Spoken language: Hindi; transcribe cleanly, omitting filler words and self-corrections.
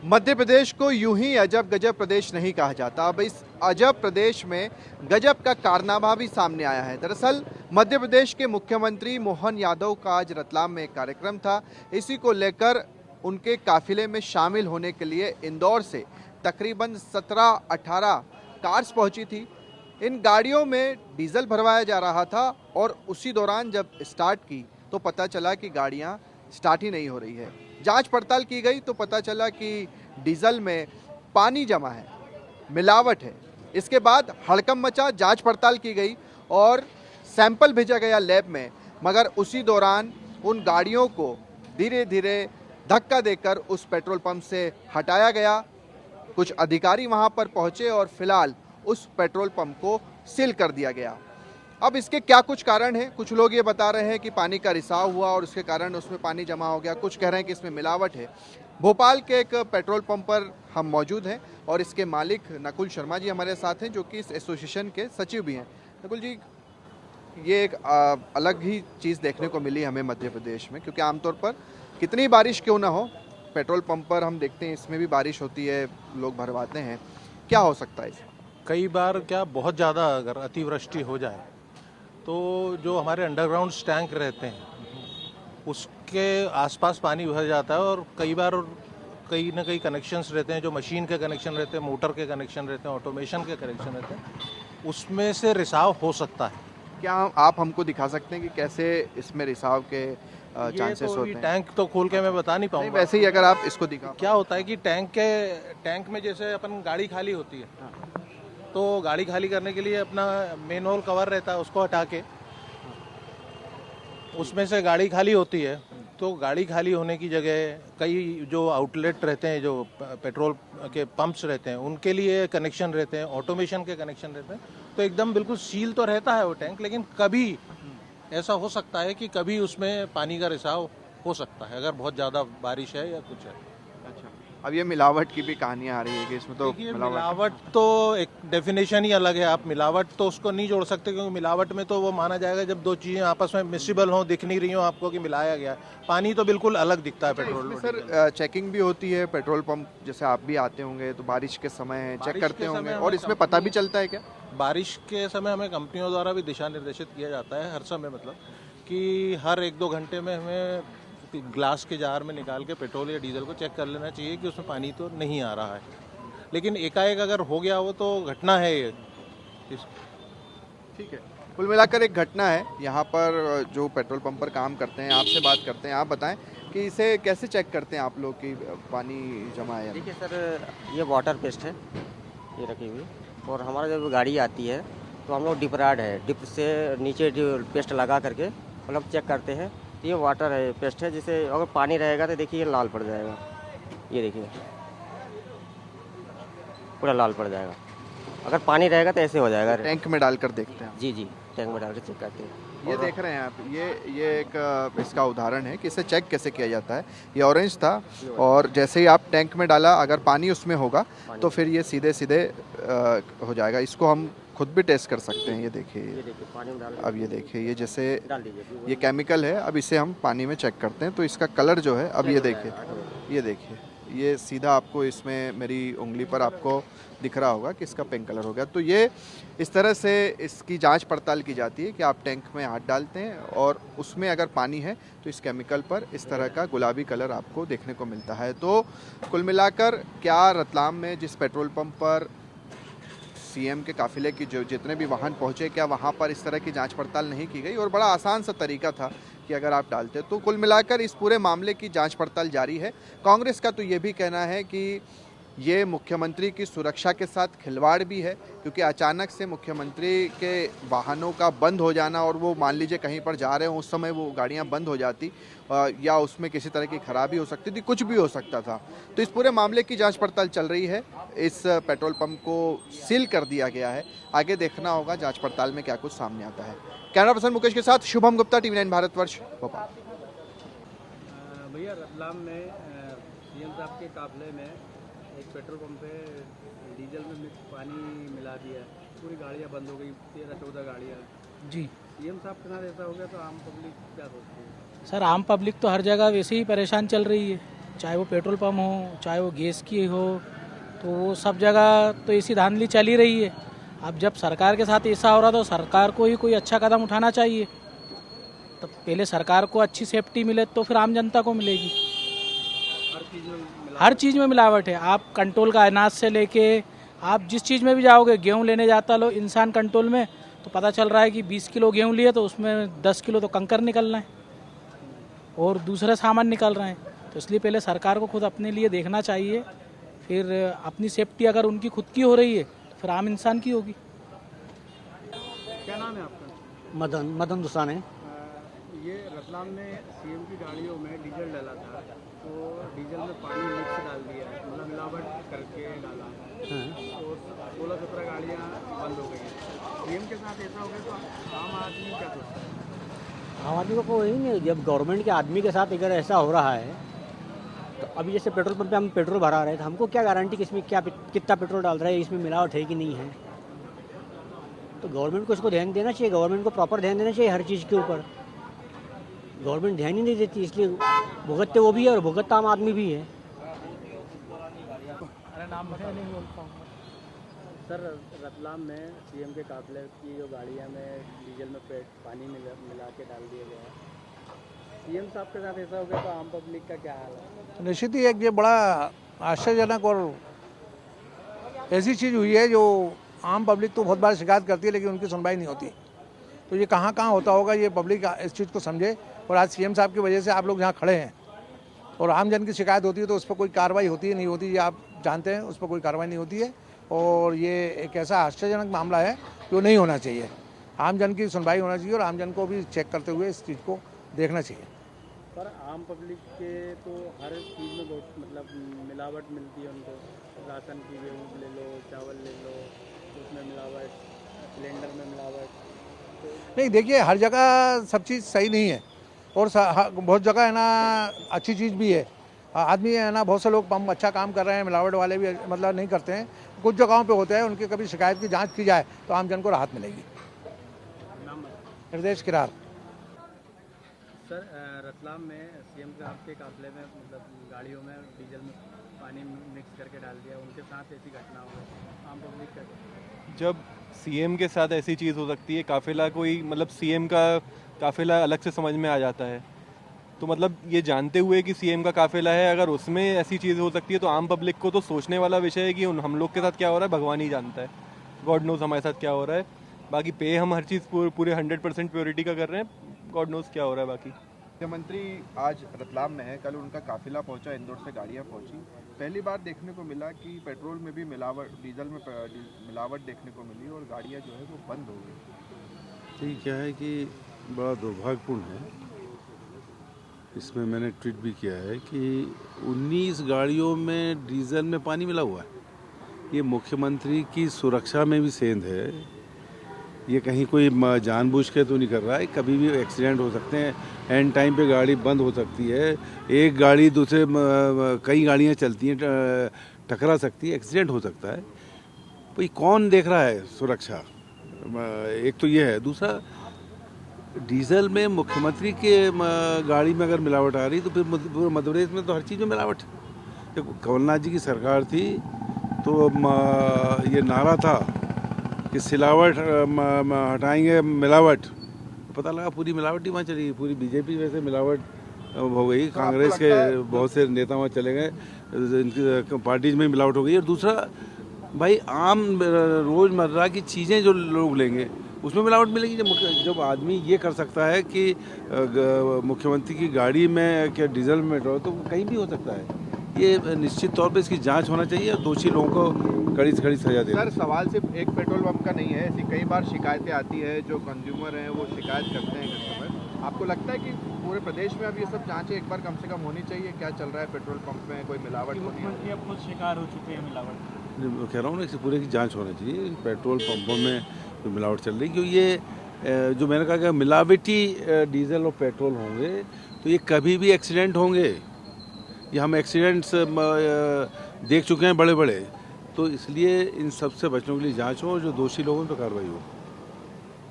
मध्य प्रदेश को यूं ही अजब गजब प्रदेश नहीं कहा जाता। अब इस अजब प्रदेश में गजब का कारनामा भी सामने आया है। दरअसल मध्य प्रदेश के मुख्यमंत्री मोहन यादव का आज रतलाम में एक कार्यक्रम था। इसी को लेकर उनके काफिले में शामिल होने के लिए इंदौर से तकरीबन 17-18 कार्स पहुंची थी। इन गाड़ियों में डीजल भरवाया जा रहा था और उसी दौरान जब स्टार्ट की तो पता चला कि गाड़ियां स्टार्ट ही नहीं हो रही है। जांच पड़ताल की गई तो पता चला कि डीजल में पानी जमा है, मिलावट है। इसके बाद हड़कंप मचा, जांच पड़ताल की गई और सैंपल भेजा गया लैब में, मगर उसी दौरान उन गाड़ियों को धीरे धीरे धक्का देकर उस पेट्रोल पंप से हटाया गया। कुछ अधिकारी वहां पर पहुंचे और फिलहाल उस पेट्रोल पंप को सील कर दिया गया। अब इसके क्या कुछ कारण हैं? कुछ लोग ये बता रहे हैं कि पानी का रिसाव हुआ और उसके कारण उसमें पानी जमा हो गया। कुछ कह रहे हैं कि इसमें मिलावट है। भोपाल के एक पेट्रोल पंप पर हम मौजूद हैं और इसके मालिक नकुल शर्मा जी हमारे साथ हैं, जो कि इस एसोसिएशन के सचिव भी हैं। नकुल जी, ये एक अलग ही चीज़ देखने को मिली हमें मध्य प्रदेश में, क्योंकि आमतौर पर कितनी बारिश क्यों ना हो, पेट्रोल पंप पर हम देखते हैं इसमें भी बारिश होती है, लोग भरवाते हैं। क्या हो सकता है इसमें? कई बार क्या बहुत ज़्यादा अगर अतिवृष्टि हो जाए तो जो हमारे अंडरग्राउंड टैंक रहते हैं उसके आसपास पानी भर जाता है और कई बार कई ना कई कनेक्शंस रहते हैं, जो मशीन के कनेक्शन रहते हैं, मोटर के कनेक्शन रहते हैं, ऑटोमेशन के कनेक्शन रहते हैं, उसमें से रिसाव हो सकता है। क्या आप हमको दिखा सकते हैं कि कैसे इसमें रिसाव के चांसेस होते हैं? टैंक तो खोल के मैं बता नहीं नहीं, पाऊंगा। वैसे ही अगर आप इसको दिखा। क्या होता है कि टैंक में जैसे अपन गाड़ी खाली होती है तो गाड़ी खाली करने के लिए अपना मेन होल कवर रहता है, उसको हटा के उसमें से गाड़ी खाली होती है। तो गाड़ी खाली होने की जगह कई जो आउटलेट रहते हैं, जो पेट्रोल के पंप्स रहते हैं, उनके लिए कनेक्शन रहते हैं, ऑटोमेशन के कनेक्शन रहते हैं। तो एकदम बिल्कुल सील तो रहता है वो टैंक, लेकिन कभी ऐसा हो सकता है कि कभी उसमें पानी का रिसाव हो सकता है, अगर बहुत ज़्यादा बारिश है या कुछ है। अच्छा, अब ये मिलावट की भी कहानियां आ रही है कि इसमें तो मिलावट तो एक डेफिनेशन ही अलग है। आप मिलावट तो उसको नहीं जोड़ सकते, क्योंकि मिलावट में तो वो माना जाएगा जब दो चीजें आपस में मिक्सिबल हो, दिख नहीं रही हो आपको कि मिलाया गया है। पानी तो बिल्कुल अलग दिखता है पेट्रोल। सर, चेकिंग भी होती है पेट्रोल पंप, जैसे आप भी आते होंगे तो बारिश के समय चेक करते होंगे, और इसमें पता भी चलता है क्या? बारिश के समय हमें कंपनियों द्वारा भी दिशा निर्देशित किया जाता है हर समय, मतलब कि हर 1-2 घंटे में हमें ग्लास के जार में निकाल के पेट्रोल या डीजल को चेक कर लेना चाहिए कि उसमें पानी तो नहीं आ रहा है। लेकिन एकाएक अगर हो गया हो तो घटना है ये। ठीक है, कुल मिलाकर एक घटना है। यहाँ पर जो पेट्रोल पंप पर काम करते हैं, आपसे बात करते हैं, आप बताएं कि इसे कैसे चेक करते हैं आप लोग कि पानी जमा है? देखिए सर, ये वाटर पेस्ट है, ये रखी हुई, और हमारा जब गाड़ी आती है तो हम लोग डिप रॉड है, डिप से नीचे जो पेस्ट लगा करके मतलब चेक करते हैं। ये वाटर है, पेस्ट है, जिसे अगर पानी रहेगा तो देखिए ये लाल पड़ जाएगा। ये देखिए पूरा लाल पड़ जाएगा। अगर पानी रहेगा तो ऐसे हो जाएगा। टैंक में डालकर देखते हैं? जी, टैंक में डाल के चेक करते हैं। ये देख रहे हैं आप, ये एक इसका उदाहरण है कि इसे चेक कैसे किया जाता है। ये ऑरेंज था और जैसे ही आप टैंक में डाला, अगर पानी उसमें होगा तो फिर ये सीधे सीधे हो जाएगा। इसको हम खुद भी टेस्ट कर सकते हैं। ये देखिए, पानी में डाल, अब ये देखिए, ये जैसे डाल दीजिए, ये केमिकल है। अब इसे हम पानी में चेक करते हैं तो इसका कलर जो है, अब ये देखिए, ये देखिए, ये सीधा आपको इसमें मेरी उंगली पर आपको दिख रहा होगा कि इसका पिंक कलर हो गया। तो ये इस तरह से इसकी जांच पड़ताल की जाती है कि आप टैंक में हाथ डालते हैं और उसमें अगर पानी है तो इस केमिकल पर इस तरह का गुलाबी कलर आपको देखने को मिलता है। तो कुल मिलाकर क्या रतलाम में जिस पेट्रोल पंप पर सीएम के काफिले की जो जितने भी वाहन पहुंचे, क्या वहां पर इस तरह की जांच पड़ताल नहीं की गई? और बड़ा आसान सा तरीका था कि अगर आप डालते। तो कुल मिलाकर इस पूरे मामले की जांच पड़ताल जारी है। कांग्रेस का तो ये भी कहना है कि ये मुख्यमंत्री की सुरक्षा के साथ खिलवाड़ भी है, क्योंकि अचानक से मुख्यमंत्री के वाहनों का बंद हो जाना, और वो मान लीजिए कहीं पर जा रहे हो उस समय वो गाड़ियां बंद हो जाती या उसमें किसी तरह की खराबी हो सकती थी, कुछ भी हो सकता था। तो इस पूरे मामले की जांच पड़ताल चल रही है। इस पेट्रोल पंप को सील कर दिया गया है। आगे देखना होगा जांच पड़ताल में क्या कुछ सामने आता है। कैमरा पर्सन मुकेश के साथ शुभम गुप्ता, TV9 भारतवर्ष, भोपाल। भैया, रतलाम में सीएम साहब के काफिले में एक पेट्रोल पंप पे डीजल में मिक्स पानी मिला दिया, पूरी गाड़ियाँ बंद हो गई, 13-14 गाड़ियाँ। जी सीएम साहब के साथ ऐसा हो गया तो आम पब्लिक क्या सोचती है? सर, आम पब्लिक तो हर जगह वैसे ही परेशान चल रही है। चाहे वो पेट्रोल पंप हो चाहे वो गैस की हो, तो वो सब जगह तो ऐसी धांधली चल ही रही है। अब जब सरकार के साथ ऐसा हो रहा तो सरकार को ही कोई अच्छा कदम उठाना चाहिए। तो पहले सरकार को अच्छी सेफ्टी मिले तो फिर आम जनता को मिलेगी। हर चीज़ में मिलावट है। आप कंट्रोल का अनाज से लेके आप जिस चीज़ में भी जाओगे, गेहूँ लेने जाता लो इंसान कंट्रोल में तो पता चल रहा है कि 20 किलो गेहूँ लिए तो उसमें 10 किलो तो कंकर निकल रहे हैं और दूसरे सामान निकल रहे हैं। तो इसलिए पहले सरकार को खुद अपने लिए देखना चाहिए, फिर अपनी सेफ्टी अगर उनकी खुद की हो रही है तो फिर आम इंसान की होगी। क्या नाम है आपका? मदन दुसान है। ये रतलाम में सीएम की गाड़ियों में डीजल डाला था, तो डीजल में पानी मिक्स डाल दिया है, मतलब मिलावट करके डाला है, तो 16-17 गाड़ियाँ बंद हो गई हैं। सीएम के साथ ऐसा हो गया तो आम आदमी क्या सोचता है? आम आदमी को कोई नहीं, जब गवर्नमेंट के आदमी के साथ अगर ऐसा हो रहा है तो अभी जैसे पेट्रोल पंप पे हम पेट्रोल भरा रहे हैं तो हमको क्या गारंटी कि इसमें क्या कितना पेट्रोल डाल रहा है, इसमें मिलावट है कि नहीं है। तो गवर्नमेंट को इसको ध्यान देना चाहिए, गवर्नमेंट को प्रॉपर ध्यान देना चाहिए हर चीज़ के ऊपर। गवर्नमेंट ध्यान ही नहीं देती, इसलिए भुगतते वो भी है और भुगतता आम आदमी भी है। सर, रतलाम में सीएम के काफिले की जो गाड़ियाँ में डीजल में पानी मिला के डाल दिया गया है, सीएम साहब के साथ ऐसा हो गया तो आम पब्लिक का क्या हाल है? निश्चित ही एक ये बड़ा आश्चर्यजनक और ऐसी चीज़ हुई है जो आम पब्लिक तो बहुत बार शिकायत करती है लेकिन उनकी सुनवाई नहीं होती। तो ये कहाँ कहाँ होता होगा, ये पब्लिक इस चीज़ को समझे। और आज सीएम साहब की वजह से आप लोग यहाँ खड़े हैं और आम जन की शिकायत होती है तो उस पर कोई कार्रवाई होती है नहीं होती, ये आप जानते हैं, उस पर कोई कार्रवाई नहीं होती है। और ये एक ऐसा आश्चर्यजनक मामला है जो नहीं होना चाहिए। आम जन की सुनवाई होना चाहिए और आम जन को भी चेक करते हुए इस चीज़ को देखना चाहिए। पर आम पब्लिक के तो हर चीज़ में बहुत मतलब मिलावट मिलती है उनको। राशन की गेहूँ ले लो, चावल ले लो, उसमें मिलावट, सिलेंडर में मिलावट। नहीं, देखिए हर जगह सब चीज़ सही नहीं है और बहुत जगह है ना अच्छी चीज़ भी है। आदमी है ना, बहुत से लोग पंप अच्छा काम कर रहे हैं, मिलावट वाले भी मतलब नहीं करते हैं। कुछ जगहों पे होते हैं, उनकी कभी शिकायत की जांच की जाए तो आम जन को राहत मिलेगी। निर्देश किरार। सर, रतलाम में सीएम के आपके काफिले में मतलब गाड़ियों में डीजल में पानी मिक्स करके डाल दिया, उनके साथ ऐसी घटना हो गई, आम पब्लिक का? जब सीएम के साथ ऐसी चीज़ हो सकती है, काफिला कोई मतलब सीएम का काफिला अलग से समझ में आ जाता है, तो मतलब ये जानते हुए कि सीएम का काफिला है, अगर उसमें ऐसी चीज़ हो सकती है तो आम पब्लिक को तो सोचने वाला विषय है कि हम लोग के साथ क्या हो रहा है भगवान ही जानता है। गॉड नोज हमारे साथ क्या हो रहा है। बाकी पे हम हर चीज़ पूरे 100% प्योरिटी का कर रहे हैं, गॉड नोज क्या हो रहा है बाकी। मुख्यमंत्री आज रतलाम में है, कल उनका काफिला पहुंचा, इंदौर से गाड़ियां पहुंची। पहली बार देखने को मिला कि पेट्रोल में भी मिलावट, डीजल में मिलावट देखने को मिली और गाड़ियां जो है वो बंद हो गई। ठीक है कि बड़ा दुर्भाग्यपूर्ण है। इसमें मैंने ट्वीट भी किया है कि 19 गाड़ियों में डीजल में पानी मिला हुआ है। ये मुख्यमंत्री की सुरक्षा में भी सेंध है। ये कहीं कोई जानबूझ के तो नहीं कर रहा है। कभी भी एक्सीडेंट हो सकते हैं, एंड टाइम पे गाड़ी बंद हो सकती है, एक गाड़ी दूसरे कई गाड़ियां चलती हैं, टकरा सकती है, एक्सीडेंट हो सकता है। भाई कौन देख रहा है सुरक्षा? एक तो ये है। दूसरा, डीजल में मुख्यमंत्री के गाड़ी में अगर मिलावट आ रही तो फिर पूरे मध्य प्रदेश में तो हर चीज़ में मिलावट। देखो, कमलनाथ जी की सरकार थी तो ये नारा था कि सिलावट हटाएंगे मिलावट, पता लगा पूरी मिलावट ही वहाँ चली गई। पूरी बीजेपी वैसे मिलावट हो गई, कांग्रेस के बहुत से नेता वहाँ चले गए, इनकी पार्टीज में मिलावट हो गई। और दूसरा भाई, आम रोज़मर्रा की चीज़ें जो लोग लेंगे उसमें मिलावट मिलेगी। जब आदमी ये कर सकता है कि मुख्यमंत्री की गाड़ी में क्या डीजल में पेट्रोल, तो कहीं भी हो सकता है। ये निश्चित तौर पे इसकी जांच होना चाहिए और दोषी लोगों को कड़ी से कड़ी सजा देनी। सर, सवाल सिर्फ एक पेट्रोल पंप का नहीं है, ऐसी कई बार शिकायतें आती है, जो कंज्यूमर हैं वो शिकायत करते हैं कस्टमर। आपको लगता है कि पूरे प्रदेश में अब ये सब जांचें एक बार कम से कम होनी चाहिए? क्या चल रहा है पेट्रोल पंप में, कोई मिलावट तो नहीं? अब खुद शिकार हो चुके हैं मिलावट। मैं कह रहा हूँ ना, इस पूरे की जांच होनी चाहिए। पेट्रोल पंपों में जो मिलावट चल रही, क्योंकि ये जो मैंने कहा कि मिलावटी डीजल और पेट्रोल होंगे तो ये कभी भी एक्सीडेंट होंगे। ये हम एक्सीडेंट्स देख चुके हैं बड़े बड़े। तो इसलिए इन सब से बचने के लिए जांच हो और जो दोषी लोगों पर कार्रवाई हो।